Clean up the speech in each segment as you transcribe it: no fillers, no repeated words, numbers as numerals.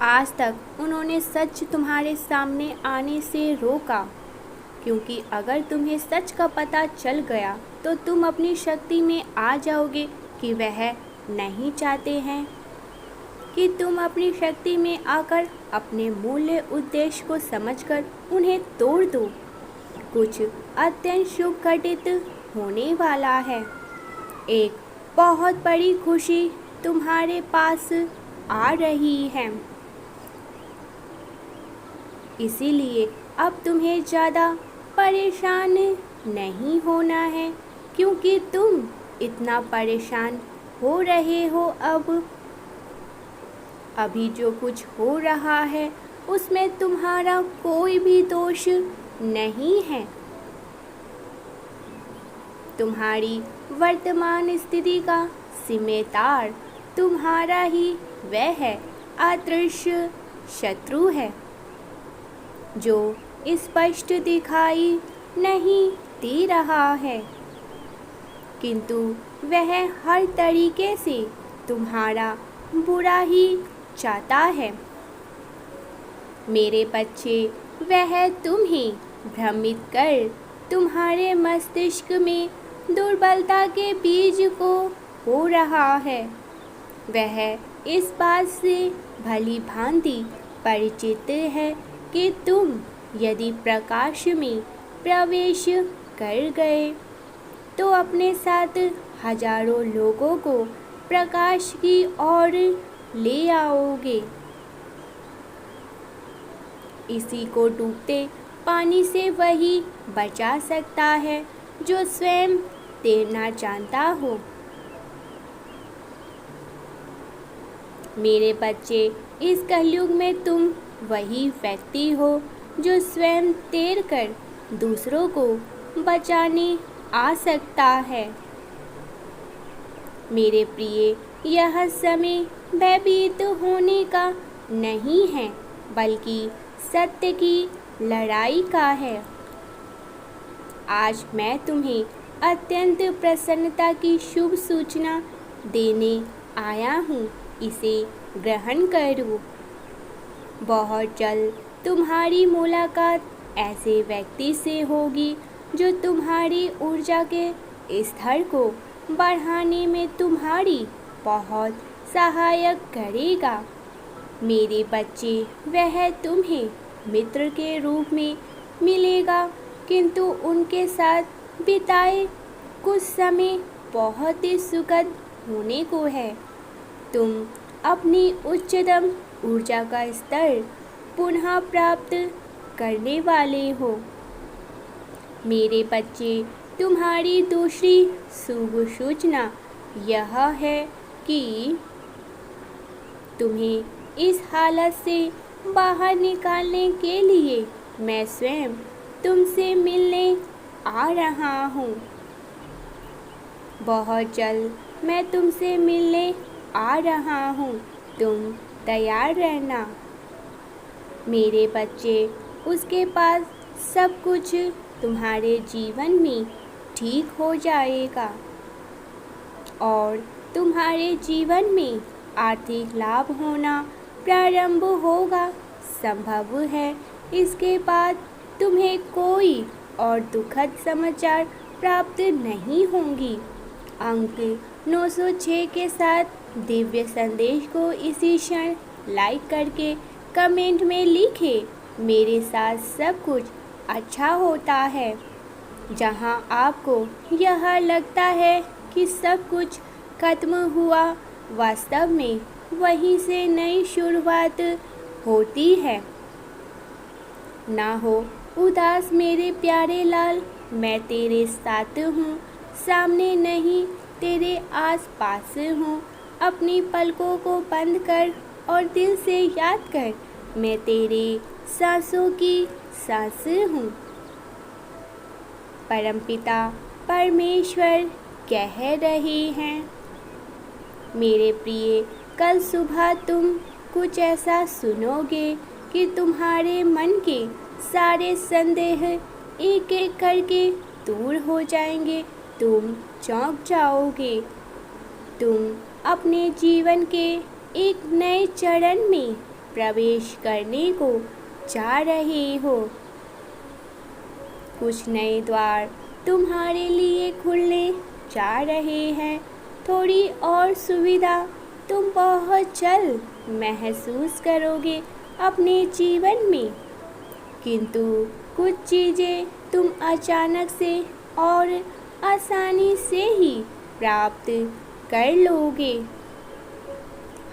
आज तक उन्होंने सच तुम्हारे सामने आने से रोका, क्योंकि अगर तुम्हें सच का पता चल गया तो तुम अपनी शक्ति में आ जाओगे कि वह नहीं चाहते हैं कि तुम अपनी शक्ति में आकर अपने मूल्य उद्देश्य को समझकर उन्हें तोड़ दो। कुछ अत्यंत शुभ घटित होने वाला है। एक बहुत बड़ी खुशी तुम्हारे पास आ रही है। इसीलिए अब तुम्हें ज़्यादा परेशान नहीं होना है, क्योंकि तुम इतना परेशान हो रहे हो। अभी जो कुछ हो रहा है उसमें तुम्हारा कोई भी दोष नहीं है। तुम्हारी वर्तमान स्थिति का जिम्मेदार तुम्हारा ही वह है अदृश्य शत्रु है, जो स्पष्ट दिखाई नहीं दे रहा है, किंतु वह हर तरीके से तुम्हारा बुरा ही चाहता है। मेरे बच्चे, वह तुम्हें भ्रमित कर तुम्हारे मस्तिष्क में दुर्बलता के बीज को बो रहा है। वह इस बात से भली भांति परिचित है कि तुम यदि प्रकाश में प्रवेश कर गए तो अपने साथ हजारों लोगों को प्रकाश की ओर ले आओगे। इसी को डूबते पानी से वही बचा सकता है जो स्वयं तैरना जानता हो। मेरे बच्चे, इस कलयुग में तुम वही व्यक्ति हो जो स्वयं तैर कर दूसरों को बचाने आ सकता है। मेरे प्रिय, यह समय भयभीत होने का नहीं है, बल्कि सत्य की लड़ाई का है। आज मैं तुम्हें अत्यंत प्रसन्नता की शुभ सूचना देने आया हूँ। इसे ग्रहण करो। बहुत जल्द तुम्हारी मुलाकात ऐसे व्यक्ति से होगी जो तुम्हारी ऊर्जा के स्तर को बढ़ाने में तुम्हारी बहुत सहायक करेगा। मेरे बच्चे, वह तुम्हें मित्र के रूप में मिलेगा, किंतु उनके साथ बिताए कुछ समय बहुत ही सुखद होने को है। तुम अपनी उच्चतम ऊर्जा का स्तर पुनः प्राप्त करने वाले हो। मेरे बच्चे, तुम्हारी दूसरी शुभ सूचना यह है कि तुम्हें इस हालत से बाहर निकालने के लिए मैं स्वयं तुमसे मिलने आ रहा हूँ। बहुत जल्द मैं तुमसे मिलने आ रहा हूँ। तुम तैयार रहना। मेरे बच्चे, उसके पास सब कुछ तुम्हारे जीवन में ठीक हो जाएगा और तुम्हारे जीवन में आर्थिक लाभ होना प्रारंभ होगा। संभव है इसके बाद तुम्हें कोई और दुखद समाचार प्राप्त नहीं होंगी। अंक 906 के साथ दिव्य संदेश को इसी क्षण लाइक करके कमेंट में लिखें। मेरे साथ सब कुछ अच्छा होता है। जहां आपको यह लगता है कि सब कुछ खत्म हुआ, वास्तव में वहीं से नई शुरुआत होती है। ना हो उदास मेरे प्यारे लाल, मैं तेरे साथ हूँ, सामने नहीं तेरे आस पास हूँ। अपनी पलकों को बंद कर और दिल से याद कर, मैं तेरे सांसों की सांस हूँ। परमपिता परमेश्वर कह रहे हैं, मेरे प्रिय, कल सुबह तुम कुछ ऐसा सुनोगे कि तुम्हारे मन के सारे संदेह एक एक करके दूर हो जाएंगे। तुम चौंक जाओगे। तुम अपने जीवन के एक नए चरण में प्रवेश करने को जा रहे हो। कुछ नए द्वार तुम्हारे लिए खुलने जा रहे हैं। थोड़ी और सुविधा तुम बहुत जल्द महसूस करोगे अपने जीवन में, किंतु कुछ चीज़ें तुम अचानक से और आसानी से ही प्राप्त कर लोगे।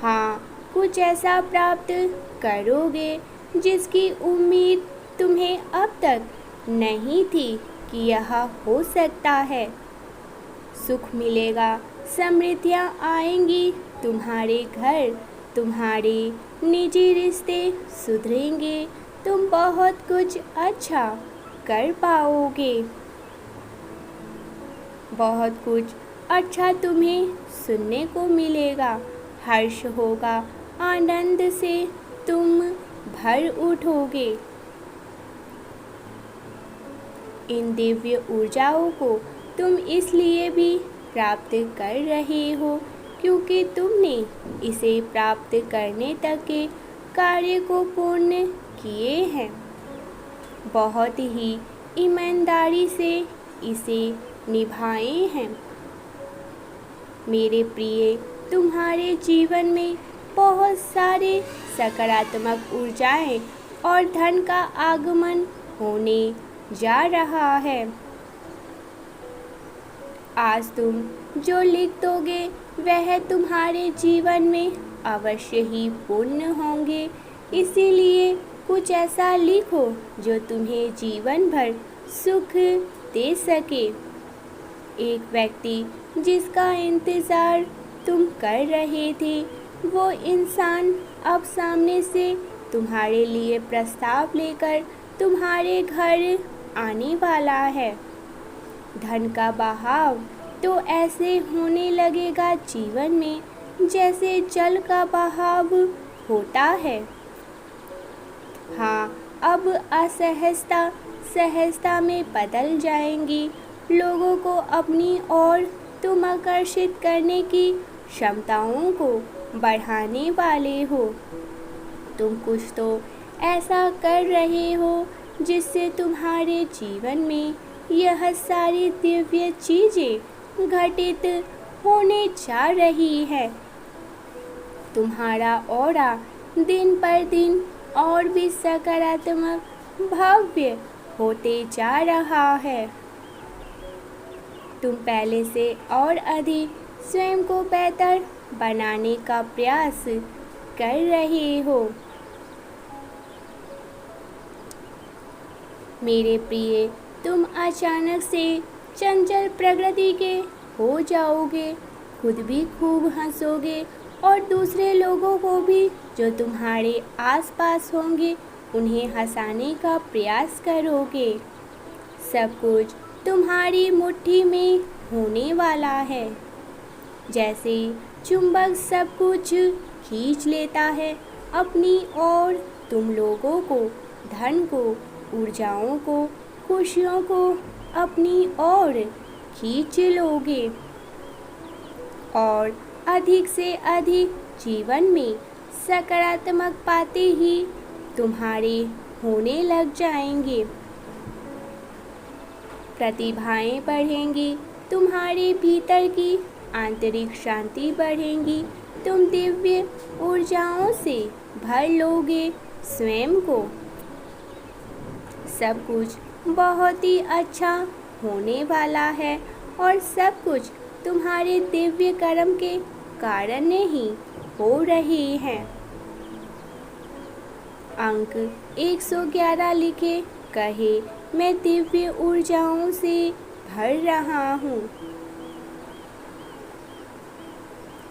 हाँ, कुछ ऐसा प्राप्त करोगे जिसकी उम्मीद तुम्हें अब तक नहीं थी कि यह हो सकता है। सुख मिलेगा, समृद्धियाँ आएंगी तुम्हारे घर, तुम्हारे निजी रिश्ते सुधरेंगे, तुम बहुत कुछ अच्छा कर पाओगे। बहुत कुछ अच्छा तुम्हें सुनने को मिलेगा। हर्ष होगा, आनंद से तुम भर उठोगे। इन दिव्य ऊर्जाओं को तुम इसलिए भी प्राप्त कर रहे हो क्योंकि तुमने इसे प्राप्त करने तक के कार्य को पूर्ण किए हैं। बहुत ही ईमानदारी से इसे निभाए हैं। मेरे प्रिय, तुम्हारे जीवन में बहुत सारे सकारात्मक ऊर्जाएं और धन का आगमन होने जा रहा है। आज तुम जो लिख दोगे वह तुम्हारे जीवन में अवश्य ही पूर्ण होंगे। इसीलिए कुछ ऐसा लिखो जो तुम्हें जीवन भर सुख दे सके। एक व्यक्ति जिसका इंतज़ार तुम कर रहे थे, वो इंसान अब सामने से तुम्हारे लिए प्रस्ताव लेकर तुम्हारे घर आने वाला है। धन का बहाव तो ऐसे होने लगेगा जीवन में जैसे जल का बहाव होता है। हाँ, अब असहजता सहजता में बदल जाएंगी। लोगों को अपनी ओर तुम आकर्षित करने की क्षमताओं को बढ़ाने वाले हो। तुम कुछ तो ऐसा कर रहे हो जिससे तुम्हारे जीवन में यह सारी दिव्य चीज़ें घटित होने जा रही है। तुम्हारा ऑरा दिन पर दिन और भी सकारात्मक भव्य होते जा रहा है। तुम पहले से और अधिक स्वयं को बेहतर बनाने का प्रयास कर रहे हो। मेरे प्रिय, तुम अचानक से चंचल प्रकृति के हो जाओगे। खुद भी खूब हंसोगे और दूसरे लोगों को भी जो तुम्हारे आसपास होंगे उन्हें हंसाने का प्रयास करोगे। सब कुछ तुम्हारी मुट्ठी में होने वाला है। जैसे चुंबक सब कुछ खींच लेता है अपनी ओर, तुम लोगों को, धन को, ऊर्जाओं को, खुशियों को अपनी ओर खींच लोगे और अधिक से अधिक जीवन में सकारात्मक बातें ही तुम्हारे होने लग जाएंगे। प्रतिभाएं बढ़ेंगी, तुम्हारे भीतर की आंतरिक शांति बढ़ेंगी। तुम दिव्य ऊर्जाओं से भर लोगे स्वयं को। सब कुछ बहुत ही अच्छा होने वाला है और सब कुछ तुम्हारे दिव्य कर्म के कारण ही हो रहे हैं। अंक 111 लिखे, कहे मैं दिव्य ऊर्जाओं से भर रहा हूँ।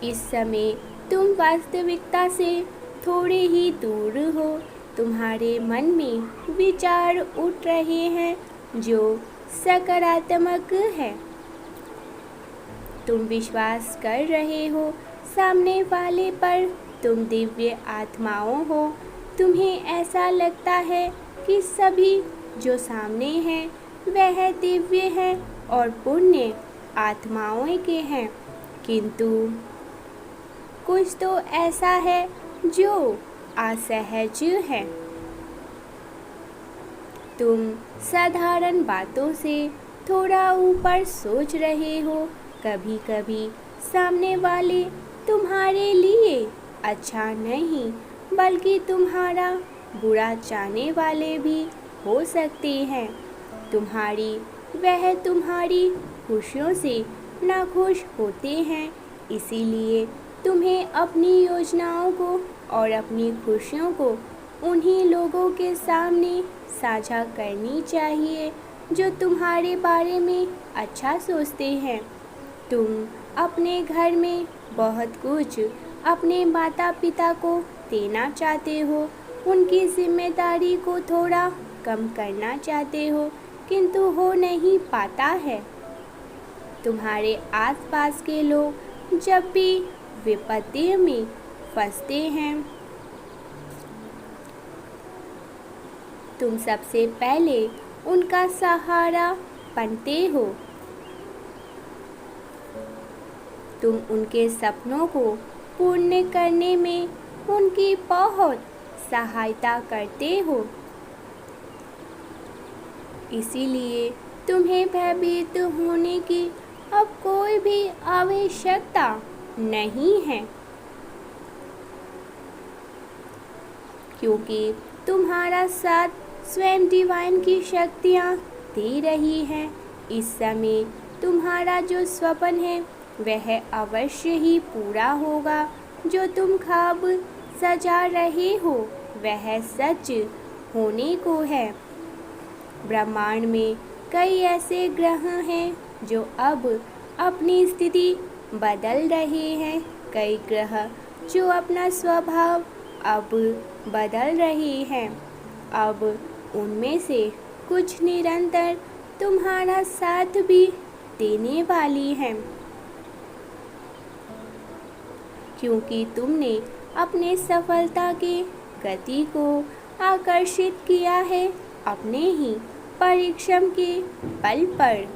इस समय तुम वास्तविकता से थोड़े ही दूर हो। तुम्हारे मन में विचार उठ रहे हैं जो सकारात्मक है। तुम विश्वास कर रहे हो सामने वाले पर तुम दिव्य आत्माओं हो। तुम्हें ऐसा लगता है कि सभी जो सामने हैं वह दिव्य हैं और पुण्य आत्माओं के हैं, किंतु कुछ तो ऐसा है जो असहज है। तुम साधारण बातों से थोड़ा ऊपर सोच रहे हो। कभी कभी सामने वाले तुम्हारे लिए अच्छा नहीं बल्कि तुम्हारा बुरा चाहने वाले भी हो सकते हैं। वह तुम्हारी खुशियों से नाखुश होते हैं। इसीलिए तुम्हें अपनी योजनाओं को और अपनी खुशियों को उन्हीं लोगों के सामने साझा करनी चाहिए जो तुम्हारे बारे में अच्छा सोचते हैं। तुम अपने घर में बहुत कुछ अपने माता पिता को देना चाहते हो, उनकी जिम्मेदारी को थोड़ा कम करना चाहते हो, किंतु हो नहीं पाता है। तुम्हारे आसपास के लोग जब भी विपत्ति में फंसते हैं, तुम सबसे पहले उनका सहारा बनते हो। तुम उनके सपनों को पूर्ण करने में उनकी बहुत सहायता करते हो। इसीलिए तुम्हें भयभीत होने की अब कोई भी आवश्यकता नहीं है, क्योंकि तुम्हारा साथ स्वयं डिवाइन की शक्तियाँ दे रही हैं। इस समय तुम्हारा जो स्वप्न है वह अवश्य ही पूरा होगा। जो तुम ख्वाब सजा रहे हो वह सच होने को है। ब्रह्मांड में कई ऐसे ग्रह हैं जो अब अपनी स्थिति बदल रहे हैं। कई ग्रह जो अपना स्वभाव अब बदल रहे हैं। अब उनमें से कुछ निरंतर तुम्हारा साथ भी देने वाली हैं, क्योंकि तुमने अपने सफलता के गति को आकर्षित किया है अपने ही परिश्रम के बल पर।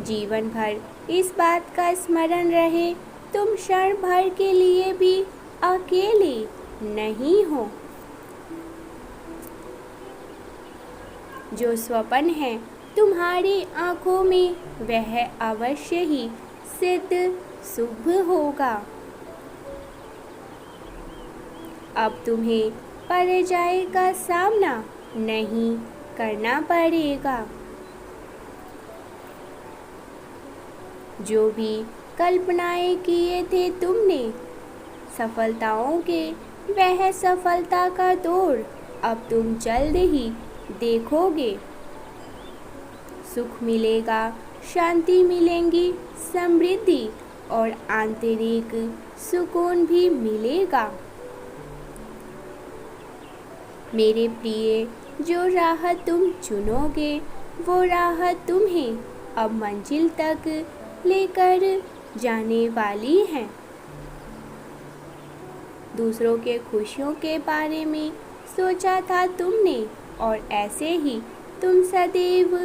जीवन भर इस बात का स्मरण रहे, तुम क्षण भर के लिए भी अकेले नहीं हो। जो स्वप्न है तुम्हारी आंखों में वह अवश्य ही सिद्ध शुभ होगा। अब तुम्हें पराजय का सामना नहीं करना पड़ेगा। जो भी कल्पनाएं किए थे तुमने सफलताओं के, वह सफलता का दौर अब तुम जल्द ही देखोगे। सुख मिलेगा, शांति मिलेंगी, समृद्धि और आंतरिक सुकून भी मिलेगा। मेरे प्रिय, जो राह तुम चुनोगे वो राह तुम्हें अब मंजिल तक लेकर जाने वाली है। दूसरों के खुशियों के बारे में सोचा था तुमने, और ऐसे ही तुम सदैव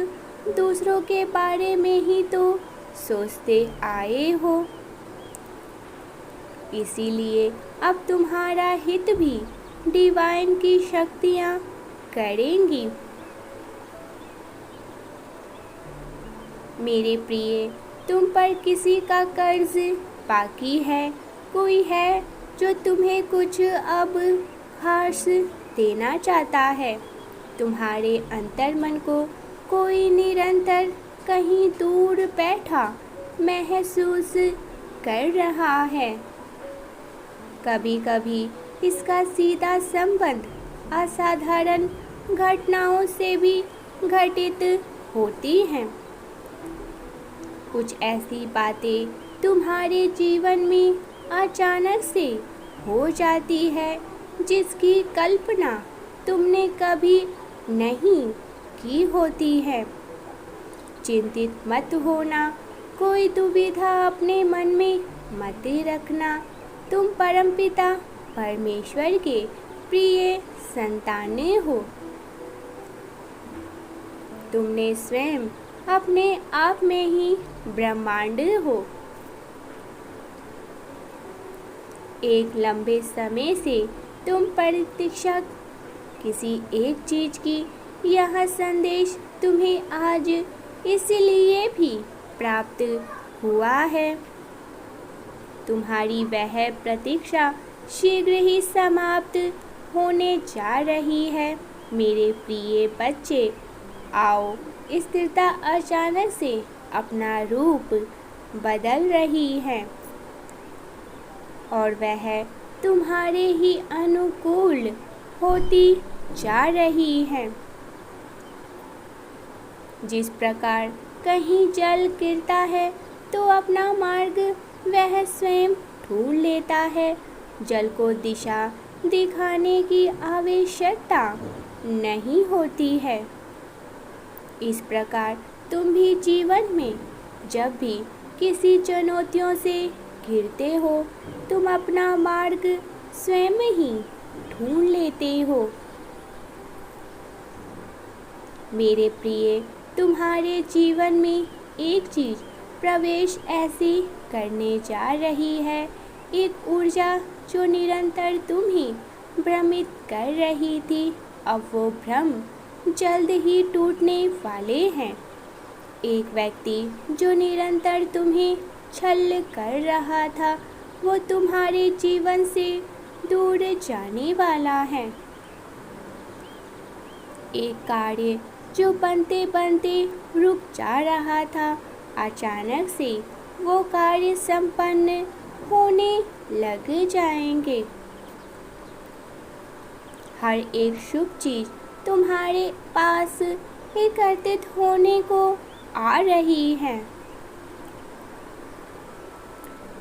दूसरों के बारे में ही तो सोचते आए हो। इसीलिए अब तुम्हारा हित भी डिवाइन की शक्तियाँ करेंगी। मेरे प्रिय, तुम पर किसी का कर्ज बाकी है, कोई है जो तुम्हें कुछ अब खास देना चाहता है। तुम्हारे अंतर्मन को कोई निरंतर कहीं दूर बैठा महसूस कर रहा है। कभी कभी इसका सीधा संबंध असाधारण घटनाओं से भी घटित होती हैं। कुछ ऐसी बातें तुम्हारे जीवन में अचानक से हो जाती है जिसकी कल्पना तुमने कभी नहीं की होती है। चिंतित मत होना, कोई दुविधा अपने मन में मत रखना। तुम परमपिता परमेश्वर के प्रिय संतानें हो। तुमने स्वयं अपने आप में ही ब्रह्मांड हो। एक लंबे समय से तुम प्रतीक्षा किसी एक चीज़ की, यह संदेश तुम्हें आज इसलिए भी प्राप्त हुआ है। तुम्हारी वह प्रतीक्षा शीघ्र ही समाप्त होने जा रही है। मेरे प्रिय बच्चे, आओ, स्थिरता अचानक से अपना रूप बदल रही है और वह तुम्हारे ही अनुकूल होती जा रही है। जिस प्रकार कहीं जल गिरता है तो अपना मार्ग वह स्वयं ढूंढ लेता है, जल को दिशा दिखाने की आवश्यकता नहीं होती है। इस प्रकार तुम भी जीवन में जब भी किसी चुनौतियों से घिरते हो, तुम अपना मार्ग स्वयं ही ढूंढ लेते हो। मेरे प्रिय, तुम्हारे जीवन में एक चीज़ प्रवेश ऐसी करने जा रही है, एक ऊर्जा जो निरंतर तुम्हें भ्रमित कर रही थी, अब वो भ्रम जल्द ही टूटने वाले हैं। एक व्यक्ति जो निरंतर तुम्हें छल कर रहा था, वो तुम्हारे जीवन से दूर जाने वाला है। एक कार्य जो बनते बनते रुक जा रहा था, अचानक से वो कार्य संपन्न होने लग जाएंगे। हर एक शुभ चीज़ तुम्हारे पास एकत्रित होने को आ रही है।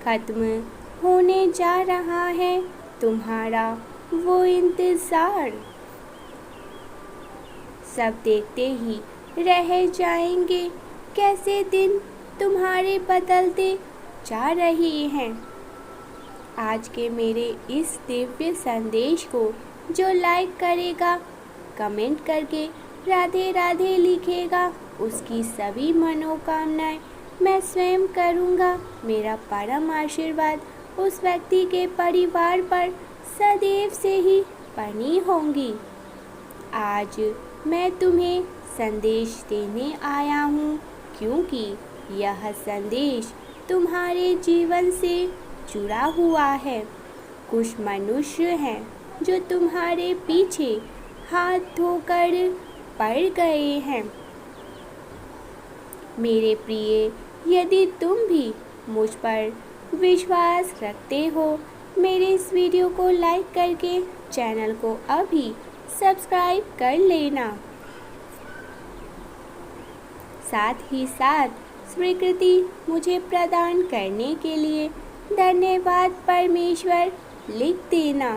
खत्म होने जा रहा है तुम्हारा वो इंतज़ार। सब देखते ही रह जाएंगे कैसे दिन तुम्हारे बदलते जा रहे हैं। आज के मेरे इस दिव्य संदेश को जो लाइक करेगा, कमेंट करके राधे राधे लिखेगा, उसकी सभी मनोकामनाएं मैं स्वयं करूँगा। मेरा परम आशीर्वाद उस व्यक्ति के परिवार पर सदैव से ही बनी होंगी। आज मैं तुम्हें संदेश देने आया हूँ, क्योंकि यह संदेश तुम्हारे जीवन से जुड़ा हुआ है। कुछ मनुष्य हैं जो तुम्हारे पीछे हाथ धोकर पड़ गए हैं। मेरे प्रिय, यदि तुम भी मुझ पर विश्वास रखते हो, मेरे इस वीडियो को लाइक करके चैनल को अभी सब्सक्राइब कर लेना। साथ ही साथ स्वीकृति मुझे प्रदान करने के लिए धन्यवाद परमेश्वर लिख देना।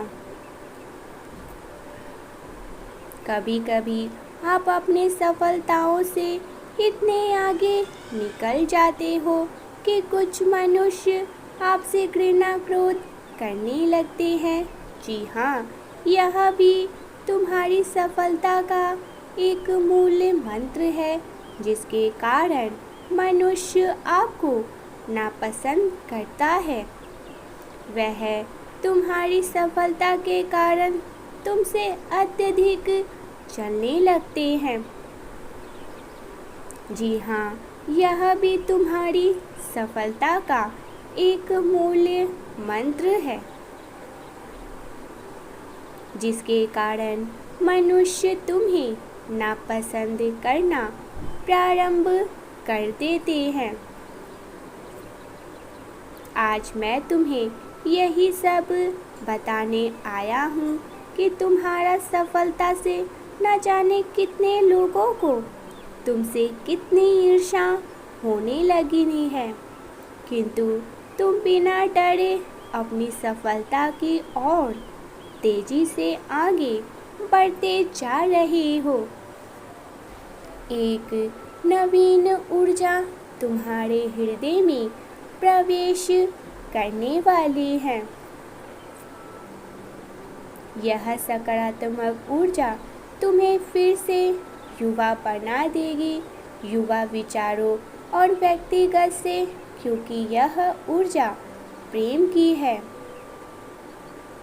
कभी कभी आप अपने सफलताओं से इतने आगे निकल जाते हो कि कुछ मनुष्य आपसे घृणा क्रोध करने लगते हैं। जी हाँ, यह भी तुम्हारी सफलता का एक मूल मंत्र है, जिसके कारण मनुष्य आपको नापसंद करता है। वह तुम्हारी सफलता के कारण तुमसे अत्यधिक जलने लगते हैं। जी हाँ, यह भी तुम्हारी सफलता का एक मूल्य मंत्र है, जिसके कारण मनुष्य तुम्हें नापसंद करना प्रारंभ कर देते हैं। आज मैं तुम्हें यही सब बताने आया हूँ कि तुम्हारा सफलता से न जाने कितने लोगों को तुमसे कितनी ईर्ष्या होने लगी है, किंतु तुम बिना डरे अपनी सफलता की ओर तेजी से आगे बढ़ते जा रहे हो। एक नवीन ऊर्जा तुम्हारे हृदय में प्रवेश करने वाली है। यह सकारात्मक ऊर्जा तुम्हें फिर से युवा बना देगी, युवा विचारों और व्यक्तिगत से, क्योंकि यह ऊर्जा प्रेम की है।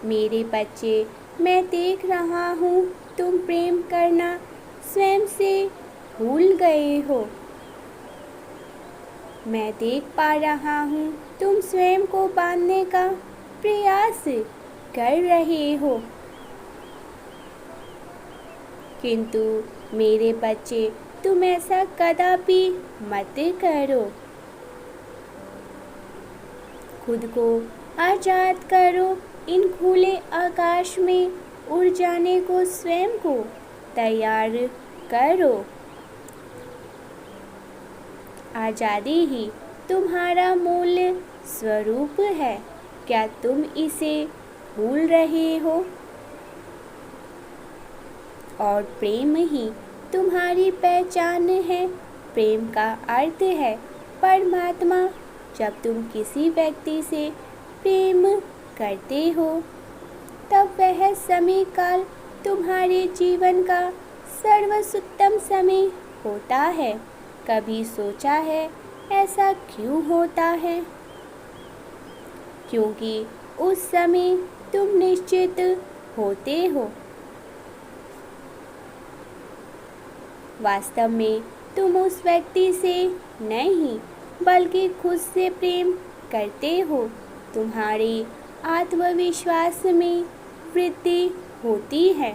मेरे बच्चे, मैं देख रहा हूँ तुम प्रेम करना स्वयं से भूल गए हो। मैं देख पा रहा हूँ तुम स्वयं को बांधने का प्रयास कर रहे हो, किंतु मेरे बच्चे, तुम ऐसा कदापि मत करो। खुद को आजाद करो, इन खुले आकाश में उड़ जाने को स्वयं को तैयार करो। आज़ादी ही तुम्हारा मूल स्वरूप है, क्या तुम इसे भूल रहे हो? और प्रेम ही तुम्हारी पहचान है। प्रेम का अर्थ है परमात्मा। जब तुम किसी व्यक्ति से प्रेम करते हो तब वह समय काल तुम्हारे जीवन का सर्वोत्तम समय होता है। कभी सोचा है ऐसा क्यों होता है? क्योंकि उस समय तुम निश्चित होते हो। वास्तव में तुम उस व्यक्ति से नहीं बल्कि खुद से प्रेम करते हो। तुम्हारे आत्मविश्वास में वृद्धि होती है।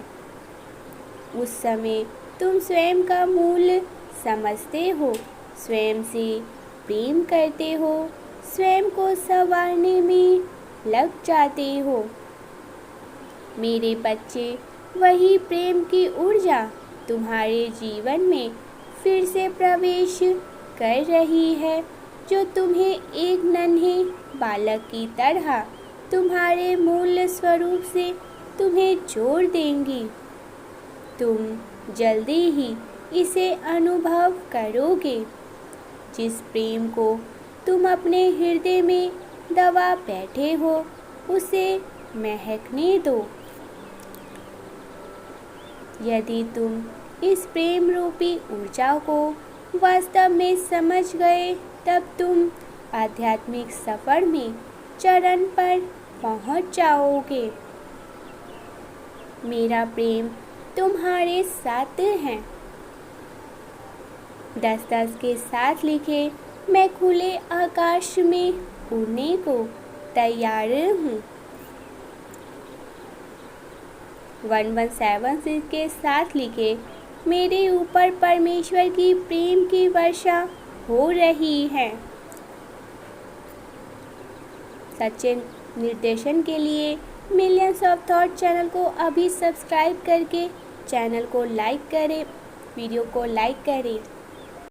उस समय तुम स्वयं का मूल्य समझते हो, स्वयं से प्रेम करते हो, स्वयं को संवारने में लग जाते हो। मेरे बच्चे, वही प्रेम की ऊर्जा तुम्हारे जीवन में फिर से प्रवेश कर रही है, जो तुम्हें एक नन्हे बालक की तरह तुम्हारे मूल स्वरूप से तुम्हें जोड़ देंगी। तुम जल्दी ही इसे अनुभव करोगे। जिस प्रेम को तुम अपने हृदय में दबा बैठे हो, उसे महकने दो। यदि तुम इस प्रेम रूपी ऊर्जा को वास्तव में समझ गए, तब तुम आध्यात्मिक सफर में चरण पर पहुंच जाओगे। मेरा प्रेम तुम्हारे साथ है। 10-10 के साथ लिखे, मैं खुले आकाश में उड़ने को तैयार हूँ। 1176 के साथ लिखे, मेरे ऊपर परमेश्वर की प्रेम की वर्षा हो रही है। सच्चे निर्देशन के लिए मिलियंस ऑफ थॉट चैनल को अभी सब्सक्राइब करके चैनल को लाइक करें, वीडियो को लाइक करें।